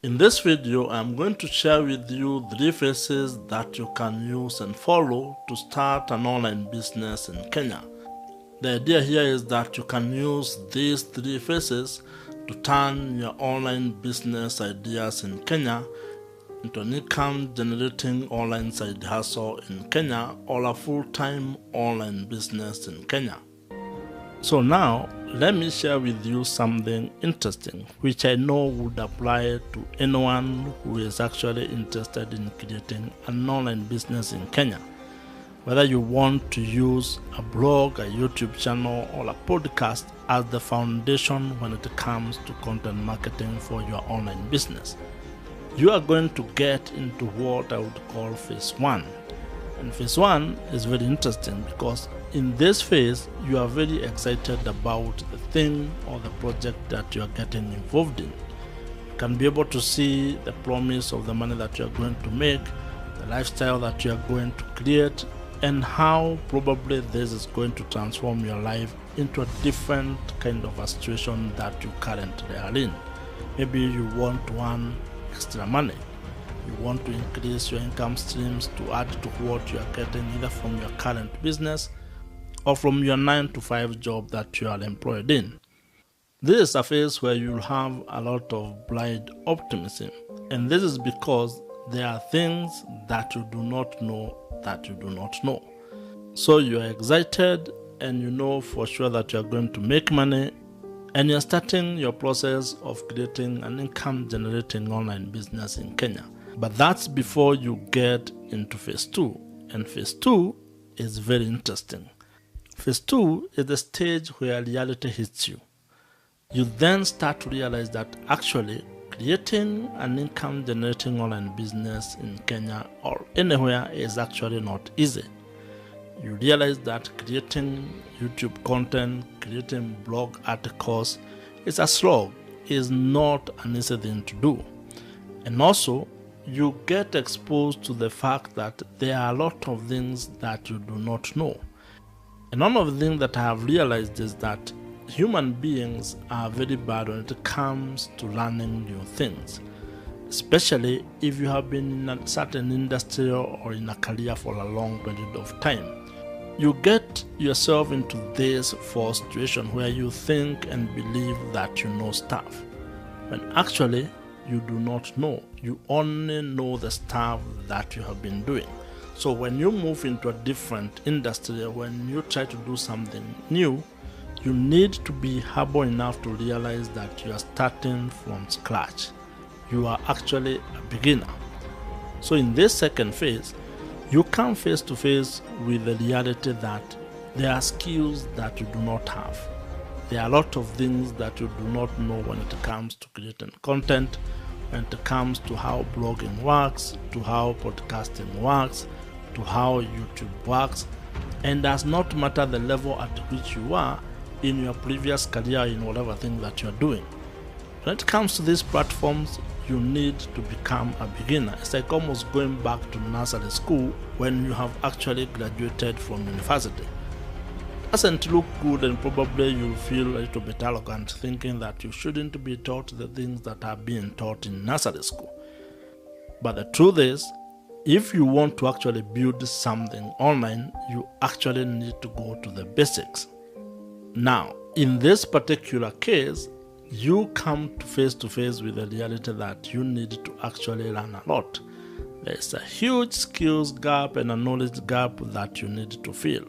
In this video, I'm going to share with you 3 phases that you can use and follow to start an online business in Kenya. The idea here is that you can use these 3 phases to turn your online business ideas in Kenya into an income-generating online side hustle in Kenya or a full-time online business in Kenya. So now, let me share with you something interesting which I know would apply to anyone who is actually interested in creating an online business in Kenya. Whether you want to use a blog, a YouTube channel, or a podcast as the foundation when it comes to content marketing for your online business, you are going to get into what I would call phase 1. And phase 1 is very interesting because in this phase, you are very excited about the thing or the project that you are getting involved in. You can be able to see the promise of the money that you are going to make, the lifestyle that you are going to create, and how probably this is going to transform your life into a different kind of a situation that you currently are in. Maybe you want to earn extra money. You want to increase your income streams to add to what you are getting either from your current business or from your 9-to-5 job that you are employed in. This is a phase where you'll have a lot of blind optimism, and this is because there are things that you do not know that you do not know. So you are excited and you know for sure that you are going to make money, and you're starting your process of creating an income-generating online business in Kenya. But that's before you get into phase 2, and phase 2 is very interesting. Phase 2 is the stage where reality hits you. You then start to realize that actually creating an income-generating online business in Kenya or anywhere is actually not easy. You realize that creating YouTube content, creating blog articles is a slog, is not an easy thing to do. And also, you get exposed to the fact that there are a lot of things that you do not know. And one of the things that I have realized is that human beings are very bad when it comes to learning new things, especially if you have been in a certain industry or in a career for a long period of time. You get yourself into this false situation where you think and believe that you know stuff, when actually you do not know. You only know the stuff that you have been doing. So when you move into a different industry, when you try to do something new, you need to be humble enough to realize that you are starting from scratch. You are actually a beginner. So in this second phase, you come face to face with the reality that there are skills that you do not have. There are a lot of things that you do not know when it comes to creating content, when it comes to how blogging works, to how podcasting works, to how YouTube works, and does not matter the level at which you are in your previous career in whatever thing that you are doing. When it comes to these platforms, you need to become a beginner. It's like almost going back to nursery school when you have actually graduated from university. It doesn't look good, and probably you'll feel a little bit arrogant thinking that you shouldn't be taught the things that are being taught in nursery school. But the truth is, if you want to actually build something online, you actually need to go to the basics. Now, in this particular case, you come to face with the reality that you need to actually learn a lot. There's a huge skills gap and a knowledge gap that you need to fill.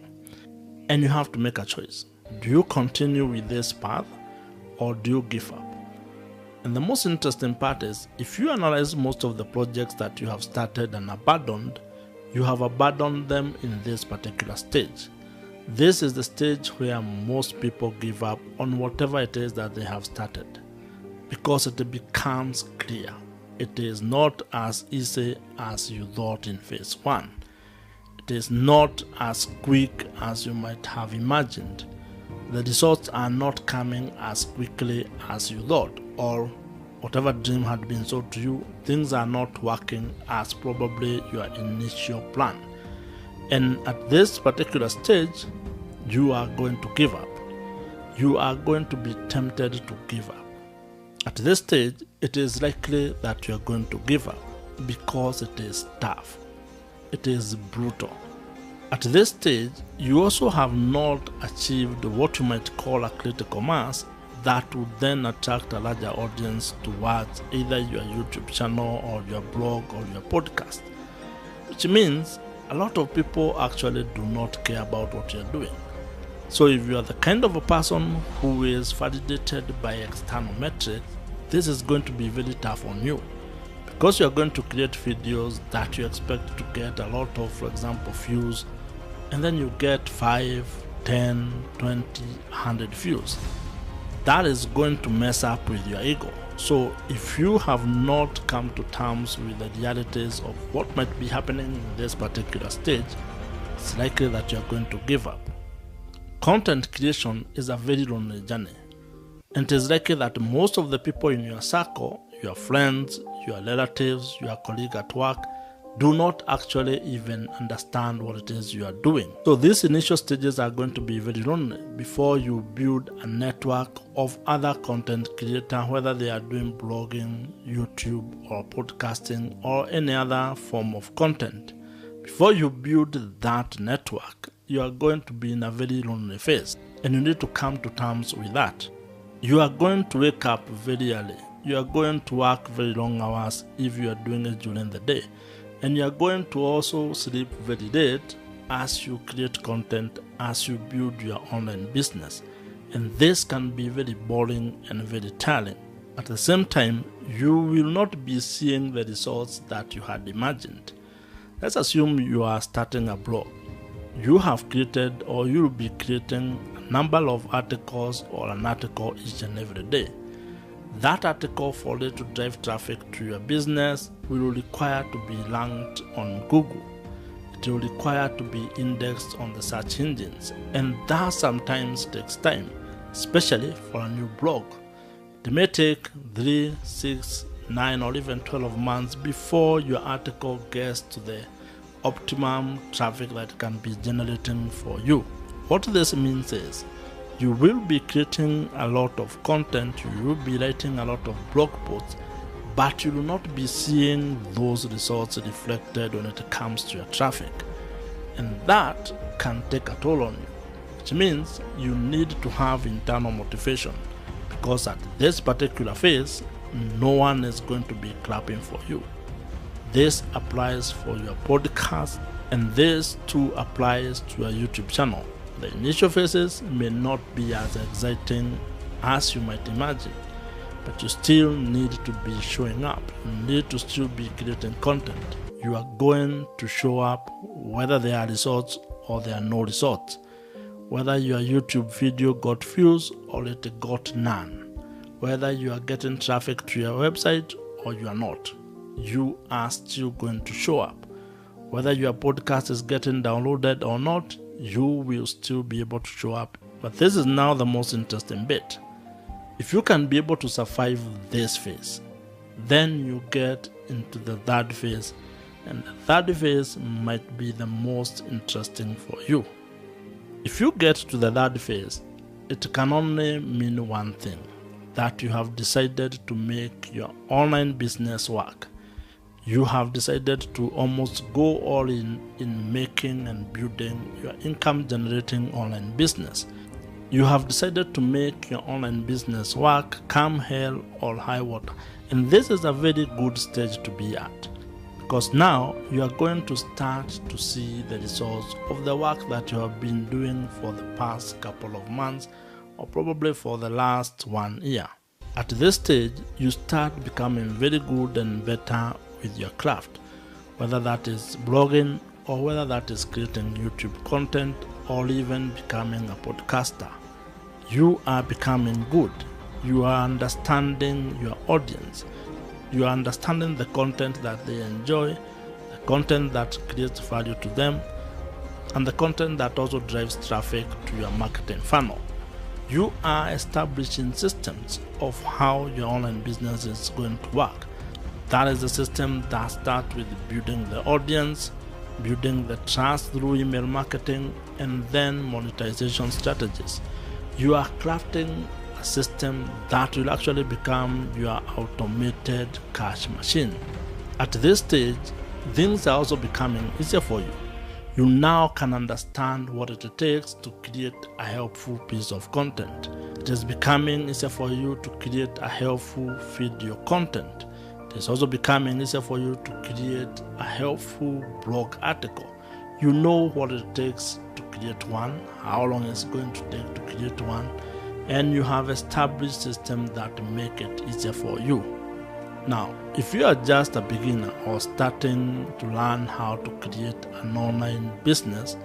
And you have to make a choice. Do you continue with this path or do you give up? And the most interesting part is, if you analyze most of the projects that you have started and abandoned, you have abandoned them in this particular stage. This is the stage where most people give up on whatever it is that they have started, because it becomes clear it is not as easy as you thought in phase 1. It is not as quick as you might have imagined. The results are not coming as quickly as you thought, or whatever dream had been sold to you, things are not working as probably your initial plan. And at this particular stage, you are going to give up. You are going to be tempted to give up. At this stage, it is likely that you are going to give up because it is tough. It is brutal. At this stage, you also have not achieved what you might call a critical mass that would then attract a larger audience towards either your YouTube channel or your blog or your podcast, which means a lot of people actually do not care about what you're doing. So if you are the kind of a person who is validated by external metrics, this is going to be very tough on you, because you're going to create videos that you expect to get a lot of, for example, views, and then you get 5, 10, 20, 100 views. That is going to mess up with your ego. So if you have not come to terms with the realities of what might be happening in this particular stage, it's likely that you're going to give up. Content creation is a very lonely journey, and it is likely that most of the people in your circle, your friends, your relatives, your colleague at work, do not actually even understand what it is you are doing. So these initial stages are going to be very lonely before you build a network of other content creators, whether they are doing blogging, YouTube, or podcasting, or any other form of content. Before you build that network, you are going to be in a very lonely phase, and you need to come to terms with that. You are going to wake up very early. You are going to work very long hours if you are doing it during the day. And you are going to also sleep very late as you create content, as you build your online business. And this can be very boring and very tiring. At the same time, you will not be seeing the results that you had imagined. Let's assume you are starting a blog. You have created, or you will be creating, a number of articles or an article each and every day. That article, for it to drive traffic to your business, will require to be ranked on Google. It will require to be indexed on the search engines, and that sometimes takes time, especially for a new blog. It may take 3, 6, 9, or even 12 months before your article gets to the optimum traffic that it can be generating for you. What this means is, you will be creating a lot of content, you will be writing a lot of blog posts, but you will not be seeing those results reflected when it comes to your traffic. And that can take a toll on you, which means you need to have internal motivation, because at this particular phase, no one is going to be clapping for you. This applies for your podcast, and this too applies to your YouTube channel. The initial phases may not be as exciting as you might imagine, but you still need to be showing up. You need to still be creating content. You are going to show up whether there are results or there are no results, whether your YouTube video got views or it got none, whether you are getting traffic to your website or you are not. You are still going to show up. Whether your podcast is getting downloaded or not, you will still be able to show up. But this is now the most interesting bit. If you can be able to survive this phase, then you get into the third phase, and the third phase might be the most interesting for you. If you get to the third phase, it can only mean one thing: that you have decided to make your online business work. You have decided to almost go all in making and building your income generating online business. You have decided to make your online business work come hell or high water. And this is a very good stage to be at, because now you are going to start to see the results of the work that you have been doing for the past couple of months, or probably for the last 1 year. At this stage, you start becoming very good and better with your craft, whether that is blogging or whether that is creating YouTube content or even becoming a podcaster. You are becoming good. You are understanding your audience. You are understanding the content that they enjoy, the content that creates value to them, and the content that also drives traffic to your marketing funnel. You are establishing systems of how your online business is going to work. That is the system that starts with building the audience, building the trust through email marketing, and then monetization strategies. You are crafting a system that will actually become your automated cash machine. At this stage, things are also becoming easier for you. You now can understand what it takes to create a helpful piece of content. It is becoming easier for you to create a helpful video content. It is also becoming easier for you to create a helpful blog article. You know what it takes to create one, how long it's going to take to create one, and you have established systems that make it easier for you. Now, if you are just a beginner or starting to learn how to create an online business,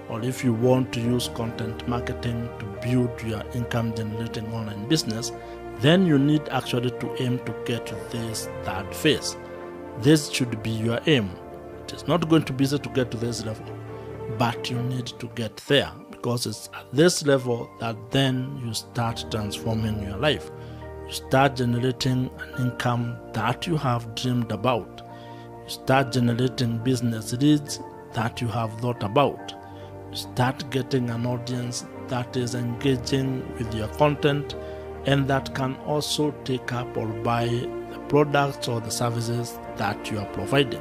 or if you want to use content marketing to build your income generating online business, then you need actually to aim to get to this third phase. This should be your aim. It is not going to be easy to get to this level, but you need to get there, because it's at this level that then you start transforming your life. You start generating an income that you have dreamed about. You start generating business leads that you have thought about. You start getting an audience that is engaging with your content and that can also take up or buy the products or the services that you are providing.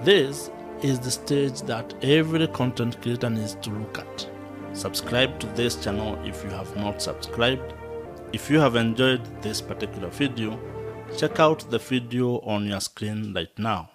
This is the stage that every content creator needs to look at. Subscribe to this channel if you have not subscribed. If you have enjoyed this particular video, check out the video on your screen right now.